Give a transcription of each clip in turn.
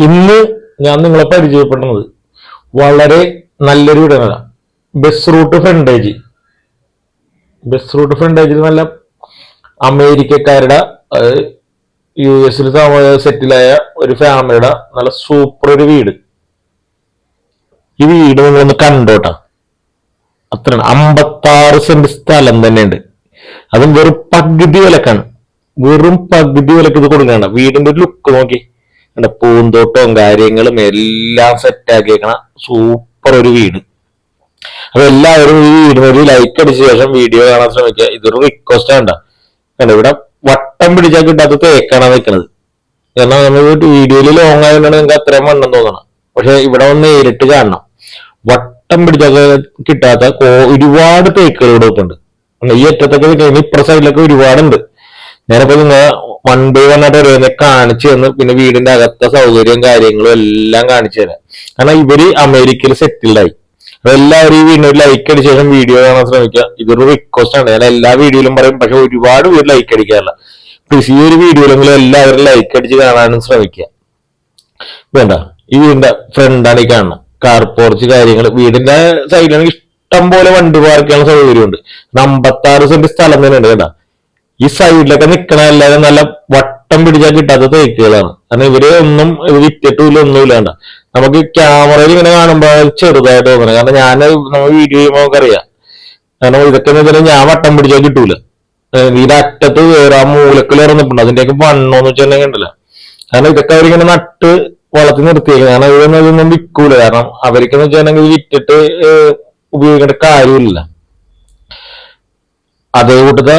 ഇന്ന് ഞാൻ നിങ്ങളെ പരിചയപ്പെടുന്നത് വളരെ നല്ലൊരു വീടാണ്. Bus route frontage. Bus route ഫ്രണ്ടേജിൽ നല്ല അമേരിക്കക്കാരുടെ US സെറ്റിലായ ഒരു ഫാമിലിയുടെ നല്ല സൂപ്പർ ഒരു വീട്. ഈ വീട് നിങ്ങളൊന്ന് കണ്ടോട്ടാ. അത്രയാണ്, 56 സെന്റ് സ്ഥലം തന്നെ ഉണ്ട്. അതും വെറും പകുതി വിലക്കാണ്. വെറും പകുതി വിലക്ക് ഇത് കൊടുക്കണ്ട. വീടിന്റെ ഒരു ലുക്ക് നോക്കി, പൂന്തോട്ടവും കാര്യങ്ങളും എല്ലാം സെറ്റ് ആക്കിയേക്കണ സൂപ്പർ ഒരു വീട്. അപ്പൊ എല്ലാവരും ഈ വീടിന് ഒരു ലൈക്ക് അടിച്ച ശേഷം വീഡിയോ കാണാൻ ശ്രമിക്കുക. ഇതൊരു റിക്വസ്റ്റ് ആണ്. കണ്ടോ, ഇവിടെ വട്ടം പിടിച്ചാൽ കിട്ടാത്ത തേക്കാണ് നിൽക്കുന്നത്. കാരണം നമ്മൾ വീഡിയോയിൽ ലോങ് ആയതുകൊണ്ടാണ് നിങ്ങൾക്ക് അത്രയും വണ്ണം തോന്നണം. പക്ഷെ ഇവിടെ ഒന്ന് നേരിട്ട് കാണണം. വട്ടം പിടിച്ചാൽ കിട്ടാത്ത ഒരുപാട് തേക്കുകൾ ഇവിടെ ഉണ്ട്. ഈ അറ്റത്തൊക്കെ ഇപ്പുറ സൈഡിലൊക്കെ ഒരുപാടുണ്ട്. ഞാനിപ്പോ നിങ്ങൾ 1 by 1 ആയിട്ട് ഓരോന്നെ കാണിച്ചു തന്ന് പിന്നെ വീടിന്റെ അകത്തെ സൗകര്യവും കാര്യങ്ങളും എല്ലാം കാണിച്ചു തരാം. കാരണം ഇവര് അമേരിക്കയിൽ സെറ്റിൽഡായി. അപ്പൊ എല്ലാവരും ഈ വീടിന് ഒരു ലൈക്ക് അടിച്ച ശേഷം വീഡിയോ കാണാൻ ശ്രമിക്കുക. ഇതൊരു റിക്വസ്റ്റ് ആണ്. ഞാൻ എല്ലാ വീഡിയോയിലും പറയും, പക്ഷെ ഒരുപാട് പേര് ലൈക്ക് അടിക്കാറില്ല. പ്ലീസ് ഈ ഒരു വീഡിയോയിലെങ്കിലും എല്ലാവരും ലൈക്ക് അടിച്ച് കാണാനും ശ്രമിക്കുക. വേണ്ട, ഈ വീടിന്റെ ഫ്രണ്ടാണ് ഈ കാണുന്നത്. കാർ പോർച്ച് കാര്യങ്ങൾ. വീടിന്റെ സൈഡിലാണെങ്കിൽ ഇഷ്ടം പോലെ വണ്ടി പാർക്ക് ചെയ്യാനുള്ള സൗകര്യമുണ്ട്. 56 സെന്റ് സ്ഥലം തന്നെ ഉണ്ട്. കേട്ടാ, ഈ സൈഡിലൊക്കെ നിൽക്കണ എല്ലാവരും നല്ല വട്ടം പിടിച്ചാൽ കിട്ടാത്ത തേക്കുകളാണ്. കാരണം ഇവര് ഒന്നും വിറ്റിട്ടില്ല, ഒന്നുമില്ലാണ്ട. നമുക്ക് ക്യാമറയിൽ ഇങ്ങനെ കാണുമ്പോൾ ചെറുതായിട്ട് തോന്നണം. കാരണം നമ്മൾ വീഡിയോ ചെയ്യുമ്പോൾ നമുക്കറിയാം. കാരണം ഇതൊക്കെ എന്ന് വെച്ചാൽ ഞാൻ വട്ടം പിടിച്ചാൽ കിട്ടൂല. ഇതിന്റെ അറ്റത്ത് വേറെ ആ മൂലക്കൽ ഇറന്നിട്ടുണ്ട്. അതിന്റെയൊക്കെ വണ്ണോന്ന് വെച്ചിട്ടുണ്ടെങ്കിൽ ഉണ്ടല്ലോ. കാരണം ഇതൊക്കെ അവരിങ്ങനെ നട്ട് വളർത്തി നിർത്തിയേക്കുന്നത്. കാരണം ഇതൊന്നും വിൽക്കൂല. കാരണം അവർക്കെന്ന് വെച്ചിട്ടുണ്ടെങ്കിൽ വിറ്റിട്ട് ഉപയോഗിക്കേണ്ട കാര്യമില്ല. അതേ കൂട്ടത്തെ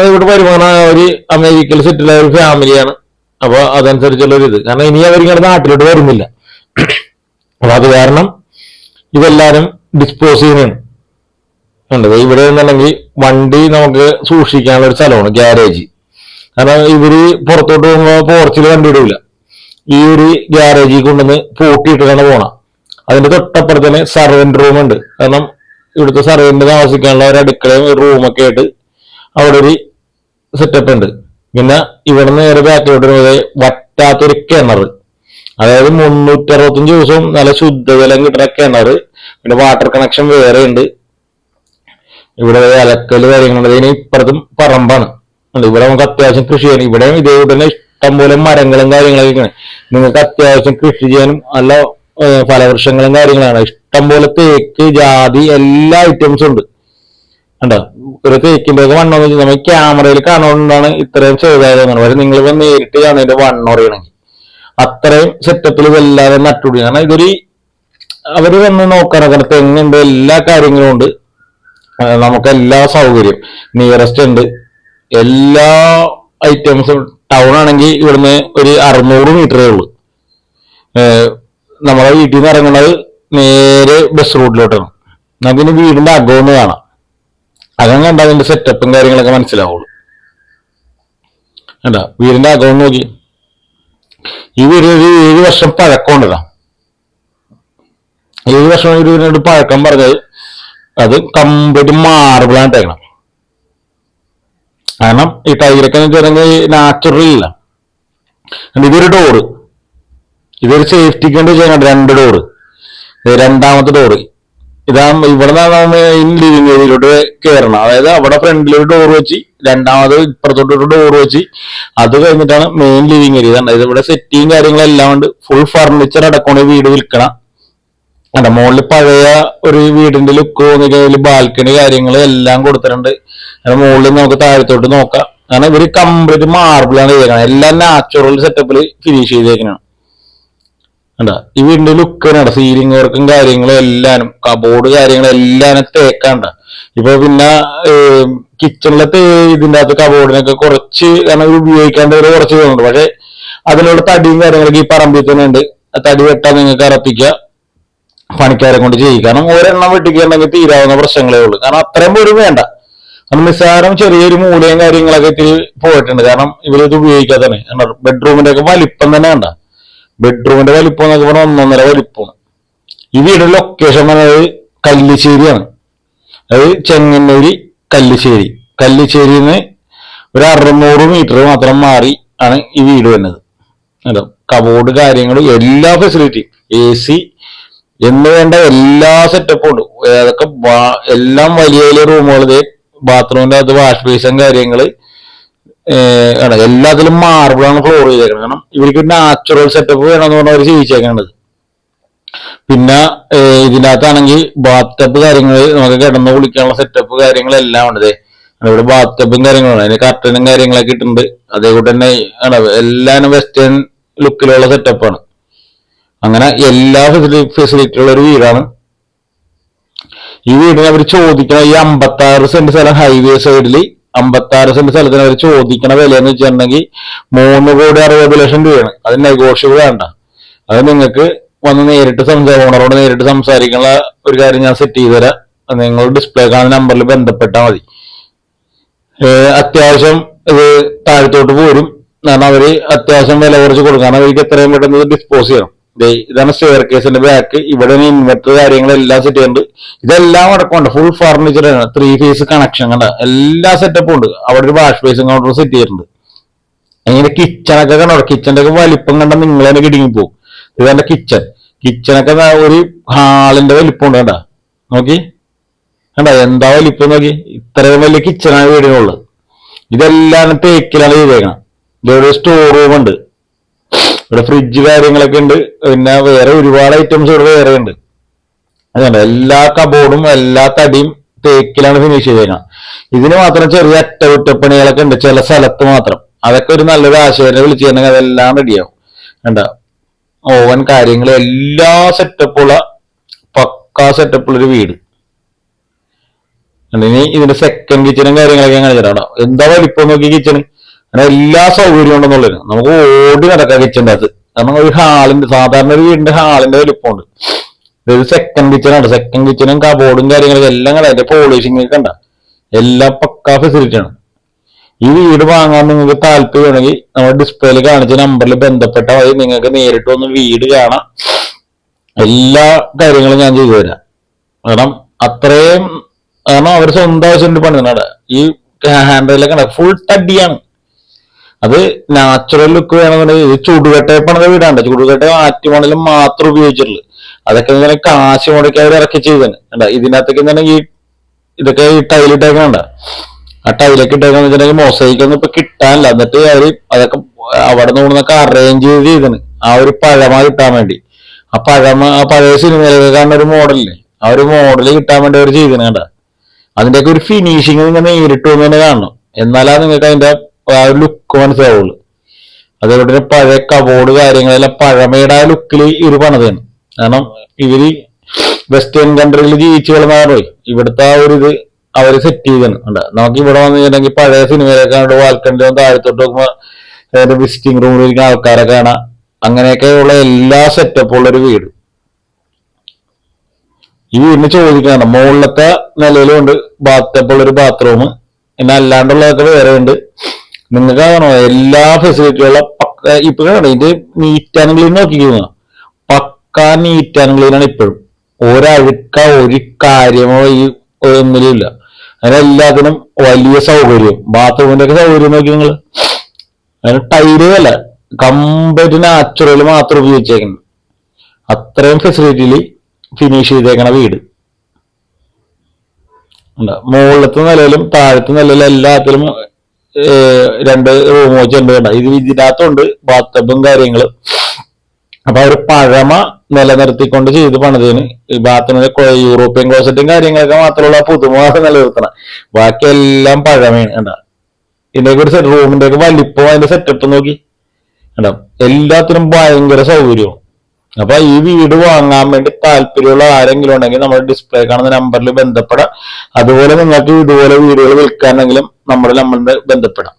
ഇവിടെ വരുമാനം ഒരു അമേരിക്കയിൽ സെറ്റിലായ ഒരു ഫാമിലിയാണ്. അപ്പൊ അതനുസരിച്ചുള്ള ഒരു ഇത്. കാരണം ഇനി അവരിങ്ങനെ നാട്ടിലോട്ട് വരുന്നില്ല. അപ്പൊ അത് കാരണം ഇതെല്ലാരും ഡിസ്പോസ് ചെയ്യുന്നുണ്ട്. ഇവിടെ എന്നുണ്ടെങ്കിൽ വണ്ടി നമുക്ക് സൂക്ഷിക്കാനുള്ള ഒരു സ്ഥലമാണ് ഗ്യാരേജ്. കാരണം ഇവര് പുറത്തോട്ട് പോകുമ്പോൾ പോർച്ചിൽ വണ്ടി ഇടൂല. ഈ ഒരു ഗ്യാരേജിൽ കൊണ്ടുവന്ന് പൂട്ടിയിട്ടാണ് പോണം. അതിന്റെ തൊട്ടപ്പുറത്ത് തന്നെ സർവന്റ് റൂം ഉണ്ട്. കാരണം ഇവിടുത്തെ സർവന്റ് താമസിക്കാനുള്ള ഒരു അടുക്കളയും റൂമൊക്കെ ആയിട്ട് അവിടെ ഒരു സെറ്റപ്പ് ഉണ്ട്. പിന്നെ ഇവിടെ നേരെ ബാക്കിലോട്ട് വരുന്നത് വറ്റാത്തൊരു കിണർ. അതായത് 365 ദിവസവും നല്ല ശുദ്ധജലം കിട്ടുന്ന കിണർ. പിന്നെ വാട്ടർ കണക്ഷൻ വേറെ ഉണ്ട്. ഇവിടെ അലക്കല് കാര്യങ്ങളുണ്ട്. ഇതിന് ഇപ്പുറത്തും പറമ്പാണ്. ഇവിടെ നമുക്ക് അത്യാവശ്യം കൃഷി ചെയ്യാനും ഇവിടെയും ഇതേപോലെ തന്നെ ഇഷ്ടംപോലെ മരങ്ങളും കാര്യങ്ങളൊക്കെ. നിങ്ങൾക്ക് അത്യാവശ്യം കൃഷി ചെയ്യാനും നല്ല ഫലവൃക്ഷങ്ങളും കാര്യങ്ങളാണ്. ഇഷ്ടംപോലെ തേക്ക്, ജാതി എല്ലാ ഐറ്റംസും ഉണ്ട്. കണ്ടോ, ഒരു തേക്കിന്റെ ഒക്കെ വണ്ണം വെച്ചാൽ നമ്മൾ ക്യാമറയിൽ കാണുന്നതുകൊണ്ടാണ് ഇത്രയും ചെറുതായത്. പക്ഷെ നിങ്ങളിപ്പോ നേരിട്ട് കാണുന്നതിന്റെ വണ്ണം അറിയണമെങ്കിൽ അത്രയും സെറ്റപ്പിൽ ഇതെല്ലാവരും നട്ടുപിടി. കാരണം ഇതൊരു അവര് വന്ന് നോക്കാനൊക്കെ തെങ്ങുണ്ട്, എല്ലാ കാര്യങ്ങളും ഉണ്ട്. നമുക്ക് എല്ലാ സൗകര്യം നിയറസ്റ്റ് ഉണ്ട്, എല്ലാ ഐറ്റംസും. ടൗൺ ആണെങ്കിൽ ഇവിടുന്ന് ഒരു 600 മീറ്ററേ ഉള്ളൂ. നമ്മളെ വീട്ടിൽ നിന്ന് ഇറങ്ങുന്നത് നേരെ ബസ് റൂട്ടിലോട്ടാണ്. നമുക്കിനി വീടിന്റെ അകമൊന്ന് കാണാം. അകം കണ്ട അതിന്റെ സെറ്റപ്പും കാര്യങ്ങളൊക്കെ മനസ്സിലാവുള്ളൂ. കണ്ടാ, വീടിന്റെ അകം നോക്കി. ഈ വീട് ഒരു 7 വർഷം പഴക്കമുണ്ടല്ലോ. 7 വർഷം ഒരു വീടിനോട് പഴക്കം പറഞ്ഞത് അത് കംപ്ലീറ്റ് മാർബിളാണ് ഇട്ടേക്കണം. കാരണം ഈ ടൈലൊക്കെ വെച്ചിട്ടുണ്ടെങ്കിൽ നാച്ചുറൽ ഇല്ല. ഇതൊരു ഡോറ്, ഇതൊരു സേഫ്റ്റിക്ക് വേണ്ടി വെച്ചാൽ 2 ഡോറ്. രണ്ടാമത്തെ ഡോറ് ഇതാ ഇവിടെ ലിവിംഗ് ഏരിയയിലോട്ട് കയറണം. അതായത് അവിടെ ഫ്രണ്ടിൽ ഒരു ഡോർ വെച്ച്, രണ്ടാമത് ഇപ്പുറത്തോട്ട് ഒരു ഡോർ വെച്ച്, അത് കഴിഞ്ഞിട്ടാണ് മെയിൻ ലിവിംഗ് ഏരിയ. അതായത് ഇവിടെ സെറ്റിയും കാര്യങ്ങളെല്ലാം ഉണ്ട്. ഫുൾ ഫർണിച്ചർ അടക്കമാണ് വീട് വിൽക്കണം. അല്ല, മുകളിൽ പഴയ ഒരു വീടിന്റെ ലുക്ക് തോന്നിക്കഴിഞ്ഞാൽ ബാൽക്കണി കാര്യങ്ങൾ എല്ലാം കൊടുത്തിട്ടുണ്ട്. മുകളിൽ നമുക്ക് താഴത്തോട്ട് നോക്കാം. കാരണം ഇവര് കംപ്ലീറ്റ് മാർബിളാണ് ചെയ്തേക്കണം. എല്ലാം നാച്ചുറൽ സെറ്റപ്പിൽ ഫിനിഷ് ചെയ്തേക്കണം. കണ്ടാ, ഈ വീടിന്റെ ലുക്ക് ആണ്. സീലിംഗ് വർക്കും കാര്യങ്ങളും എല്ലാനും, കബോർഡ് കാര്യങ്ങളും എല്ലാനും തേക്കാണ്ട. ഇപ്പൊ പിന്നെ കിച്ചണിലത്തെ ഇതിന്റെ അകത്ത് കബോർഡിനൊക്കെ കുറച്ച് കാരണം ഉപയോഗിക്കേണ്ടവര് കുറച്ച് തോന്നുന്നുണ്ട്. പക്ഷെ അതിനുള്ള തടിയും കാര്യങ്ങളൊക്കെ ഈ പറമ്പിൽ തന്നെ ഉണ്ട്. തടി വെട്ടാൻ നിങ്ങൾക്ക് അറപ്പിക്കുക, പണിക്കാരെ കൊണ്ട് ചെയ്യും. കാരണം ഒരെണ്ണം വെട്ടിക്കുണ്ടെങ്കിൽ തീരാവുന്ന പ്രശ്നങ്ങളേ ഉള്ളൂ. കാരണം അത്രയും പോലും വേണ്ട. കാരണം നിസ്സാരം ചെറിയൊരു മൂലയും കാര്യങ്ങളൊക്കെ ഇത്തിരി പോയിട്ടുണ്ട്. കാരണം ഇവരിത് ഉപയോഗിക്കാതെ. ബെഡ്റൂമിന്റെ ഒക്കെ വലിപ്പം തന്നെ വേണ്ട. ബെഡ്റൂമിന്റെ വലിപ്പം എന്നൊക്കെ പറഞ്ഞാൽ 1.5 വലിപ്പമാണ്. ഈ വീടിന്റെ ലൊക്കേഷൻ പറയുന്നത് കല്ലിശ്ശേരിയാണ്. അത് ചെങ്ങന്നൂര് കല്ലിശ്ശേരി. കല്ലിശ്ശേരിന്ന് ഒരു 600 മീറ്റർ മാത്രം മാറി ആണ് ഈ വീട് വരുന്നത്. കബോർഡ് കാര്യങ്ങളും എല്ലാ ഫെസിലിറ്റിയും AC എന്ന് വേണ്ട എല്ലാ സെറ്റപ്പും ഉണ്ട്. അതൊക്കെ എല്ലാം വലിയ വലിയ റൂമുകൾ, ബാത്റൂമിന്റെ അത് വാഷ് ബേസും കാര്യങ്ങള് എല്ലാത്തിലും മാർബിളാണ് ഫ്ലോർ ചെയ്തേക്കുന്നത്. കാരണം ഇവർക്ക് നാച്ചുറൽ സെറ്റപ്പ് വേണമെന്ന് പറഞ്ഞാൽ അവർ ചെയ്യിച്ചേക്കുന്നത്. പിന്നെ ഇതിനകത്താണെങ്കിൽ ബാത്ത് ടബ് കാര്യങ്ങൾ, നമുക്ക് കിടന്ന് കുളിക്കാനുള്ള സെറ്റപ്പ് കാര്യങ്ങളെല്ലാം ഉണ്ട്. ഇവിടെ ബാത്ത് ടബും കാര്യങ്ങളും അതിന് കർട്ടനും കാര്യങ്ങളൊക്കെ ഇട്ടുണ്ട്. അതേപോലെ തന്നെ എല്ലാം വെസ്റ്റേൺ ലുക്കിലുള്ള സെറ്റപ്പാണ്. അങ്ങനെ എല്ലാ ഫെസിലിറ്റിയുള്ള ഒരു വീടാണ്. ഈ വീടിന് അവർ ചോദിക്കണ ഈ 56 സെന്റ് സ്ഥലം ഹൈവേ സൈഡിൽ 56 സെന്റ് സ്ഥലത്തിന് അവർ ചോദിക്കണ വില എന്ന് വെച്ചിട്ടുണ്ടെങ്കിൽ 3,60,00,000 രൂപയാണ്. അത് നെഗോഷ്യബിൾ വേണ്ട. അത് നിങ്ങൾക്ക് വന്ന് നേരിട്ട് ഓണറോട് നേരിട്ട് സംസാരിക്കാനുള്ള ഒരു കാര്യം ഞാൻ സെറ്റ് ചെയ്ത് തരാം. നിങ്ങൾ ഡിസ്പ്ലേ കാണുന്ന നമ്പറിൽ ബന്ധപ്പെട്ടാൽ മതി. അത്യാവശ്യം ഇത് താഴത്തോട്ട് പോരും. കാരണം അവര് അത്യാവശ്യം വില കുറച്ച് കൊടുക്കണം. അവർക്ക് എത്രയും പെട്ടെന്ന് ഡിസ്പോസ് ചെയ്യണം. ഇതാണ് സ്റ്റെയർ കേസിന്റെ ബാക്ക്. ഇവിടെ ഇൻവെർട്ടർ കാര്യങ്ങളെല്ലാം സെറ്റ് ചെയ്യുന്നുണ്ട്. ഇതെല്ലാം അടക്കമുണ്ട്. ഫുൾ ഫർണിച്ചർ ആണ്. 3 ഫേസ് കണക്ഷൻ കണ്ട എല്ലാ സെറ്റപ്പും ഉണ്ട്. അവിടെ ഒരു വാഷ് ബേസും കൗണ്ടർ സെറ്റ് ചെയ്തിട്ടുണ്ട്. ഇങ്ങനെ കിച്ചണൊക്കെ കണ്ടോ, കിച്ചന്റെ ഒക്കെ വലിപ്പം കണ്ട നിങ്ങൾ തന്നെ കിടുങ്ങി പോകും. ഇതെന്റെ കിച്ചണൊക്കെ ഒരു ഹാളിന്റെ വലിപ്പം ഉണ്ട്. കണ്ട നോക്കി, കണ്ട എന്താ വലിപ്പം നോക്കി. ഇത്രയും വലിയ കിച്ചണാണ് വീടിനുള്ളത്. ഇതെല്ലാം തേക്കിലാണ് ചെയ്തേക്കണം. ഇവിടെ സ്റ്റോർ റൂം ഉണ്ട്, ഇവിടെ ഫ്രിഡ്ജ് കാര്യങ്ങളൊക്കെ ഉണ്ട്. പിന്നെ വേറെ ഒരുപാട് ഐറ്റംസ് ഇവിടെ വേറെ ഉണ്ട്. അതുകൊണ്ട് എല്ലാ കബോർഡും എല്ലാ തടിയും തേക്കിലാണ് ഫിനിഷ് ചെയ്തേക്കണം. ഇതിന് മാത്രം ചെറിയ അറ്റകുറ്റപ്പണികളൊക്കെ ഉണ്ട് ചില സ്ഥലത്ത് മാത്രം. അതൊക്കെ ഒരു നല്ലൊരു ആശയം വിളിച്ചു കഴിഞ്ഞാൽ അതെല്ലാം റെഡിയാവും. കണ്ട ഓവൻ കാര്യങ്ങൾ എല്ലാ സെറ്റപ്പുള്ള പക്കാ സെറ്റപ്പുള്ള ഒരു വീട്. ഇനി ഇതിന്റെ സെക്കൻഡ് കിച്ചണും കാര്യങ്ങളൊക്കെ അങ്ങനെ തരാം. എന്താ വലിപ്പം നോക്കി കിച്ചണ്. അങ്ങനെ എല്ലാ സൗകര്യവും ഉണ്ടെന്നുള്ളത് നമുക്ക് ഓടി നടക്കാം കിച്ചന്റെ അകത്ത്. കാരണം ഒരു ഹാളിന്റെ, സാധാരണ ഒരു വീടിന്റെ ഹാളിന്റെ വലിപ്പമുണ്ട്. ഇതൊരു സെക്കൻഡ് കിച്ചണാണ്. സെക്കൻഡ് കിച്ചണും കബോർഡും കാര്യങ്ങളൊക്കെ എല്ലാം കണ്ട, അതിന്റെ പോളിഷിംഗ് കണ്ട എല്ലാം പക്കാ ഫെസിലിറ്റിയാണ്. ഈ വീട് വാങ്ങാൻ നിങ്ങൾക്ക് താല്പര്യമാണെങ്കിൽ നമ്മുടെ ഡിസ്പ്ലേയിൽ കാണിച്ച നമ്പറിൽ ബന്ധപ്പെട്ടാൽ മതി. നിങ്ങൾക്ക് നേരിട്ട് വന്ന് വീട് കാണാം. എല്ലാ കാര്യങ്ങളും ഞാൻ ചെയ്തു തരാം. കാരണം അത്രയും, കാരണം അവർ സ്വന്തം ആവശ്യം പണിതാണ്. ഈ ഹാൻഡിലൊക്കെ ഫുൾ തടിയാണ്. അത് നാച്ചുറൽ ലുക്ക് വേണമെന്നുണ്ടെങ്കിൽ ഇത് ചുടുകട്ടയെ പണിത വീടാണ്ട്. ചുടുകട്ട ആറ്റുമണലും മാത്രം ഉപയോഗിച്ചിട്ടുള്ളൂ. അതൊക്കെ ഇങ്ങനെ കാശ് മുടക്കി അവർ ഇറക്കി ചെയ്തതാണ്. കണ്ട ഇതിനകത്തേക്ക് തന്നെ ഇതൊക്കെ ഈ ടൈലിട്ടേക്കണ്ട. ആ ടൈലൊക്കെ ഇട്ടേക്കെന്ന് വെച്ചിട്ടുണ്ടെങ്കിൽ മൊസൈക്കൊന്നും ഇപ്പൊ കിട്ടാനില്ല. എന്നിട്ട് അവര് അതൊക്കെ അവിടെ നിന്നൊക്കെ അറേഞ്ച് ചെയ്താണ് ആ ഒരു പഴമ കിട്ടാൻ വേണ്ടി. ആ പഴയ സിനിമയിലൊക്കെ കാണുന്ന ഒരു മോഡലില്ലേ, ആ ഒരു മോഡല് കിട്ടാൻ വേണ്ടി അവർ ചെയ്തതാണ്. കണ്ട അതിന്റെയൊക്കെ ഒരു ഫിനിഷിങ് നിങ്ങൾ നേരിട്ട് വന്ന് തന്നെ കാണണം. എന്നാലാണ് നിങ്ങൾക്ക് അതിന്റെ ആ ഒരു ലുക്ക് മനസ്സിലാവുള്ളൂ. അതേപോലെ പഴയ കബോർഡ് കാര്യങ്ങളെല്ലാം പഴമയുടെ ആ ലുക്കിൽ ഇവര് പണിതാണ്. കാരണം ഇവര് വെസ്റ്റേൺ കൺട്രിയിൽ ജീവിച്ചു വളർന്നാറോ ഇവിടുത്തെ ആ ഒരു ഇത് അവര് സെറ്റ് ചെയ്താണ്. നമുക്ക് ഇവിടെ വന്നു കഴിഞ്ഞിട്ടുണ്ടെങ്കിൽ പഴയ സിനിമയിലൊക്കെ കണ്ട് വാൽക്കണ്ടിലും താഴത്തോട്ട് നോക്കുമ്പോ വിസിറ്റിംഗ് റൂമിൽ ഇരിക്കുന്ന ആൾക്കാരെ കാണാം. അങ്ങനെയൊക്കെയുള്ള എല്ലാ സെറ്റപ്പുള്ള ഒരു വീട്. ഈ വീടിന് ചോദിക്കണം. മുകളിലത്തെ നിലയിലും ഉണ്ട് ബാത്ത് ടബുള്ള ഒരു ബാത്റൂം. പിന്നെ അല്ലാണ്ടുള്ളതൊക്കെ വേറെ ഉണ്ട്. നിങ്ങൾക്ക് ആണോ എല്ലാ ഫെസിലിറ്റിയുള്ള പക്ക. ഇപ്പൊ കാണോ ഇത് നീറ്റ് ആൻഡ് ക്ലീൻ നോക്കിക്കുന്ന പക്കാ നീറ്റ് ആൻഡ് ക്ലീൻ ആണ് ഇപ്പോഴും. ഒരഴുക്ക ഒരു കാര്യമോ ഈ ഒന്നിലും ഇല്ല. അങ്ങനെ എല്ലാത്തിനും വലിയ സൗകര്യം. ബാത്റൂമിന്റെ ഒക്കെ സൗകര്യം നോക്കി നിങ്ങൾ. അതിന് ടൈല് അല്ല, കംപ്ലീറ്റ് നാച്ചുറൽ മാത്രം ഉപയോഗിച്ചേക്കുന്നത്. അത്രയും ഫെസിലിറ്റിയിൽ ഫിനിഷ് ചെയ്തേക്കണ വീട്. മുകളിലത്തെ നിലയിലും താഴത്തെ നിലയിലും എല്ലാത്തിലും 2 റൂം വെച്ചുണ്ട്. ഇത് ഇതിനകത്തുണ്ട് ബാത്ത് ടബും കാര്യങ്ങളും. അപ്പൊ അവർ പഴമ നിലനിർത്തിക്കൊണ്ട് ചെയ്ത് പണിതേന്. ഈ ബാത്റൂമിലെ യൂറോപ്യൻ ക്ലോസറ്റും കാര്യങ്ങളൊക്കെ മാത്രമുള്ള പുതുമ നിലനിർത്തണം. ബാക്കി എല്ലാം പഴമയാണ്. കണ്ടാ ഇതിന്റെ ഒരു റൂമിന്റെ ഒക്കെ വലിപ്പം അതിന്റെ സെറ്റപ്പ് നോക്കി. കണ്ടാ എല്ലാത്തിനും ഭയങ്കര സൗകര്യവും. അപ്പൊ ഈ വീട് വാങ്ങാൻ വേണ്ടി താല്പര്യമുള്ള ആരെങ്കിലും ഉണ്ടെങ്കിൽ നമ്മുടെ ഡിസ്പ്ലേ കാണുന്ന നമ്പറിൽ ബന്ധപ്പെടാം. അതുപോലെ നിങ്ങൾക്ക് ഇതുപോലെ വീടുകൾ വിൽക്കാനെങ്കിലും നമ്മളിൽ ബന്ധപ്പെടാം.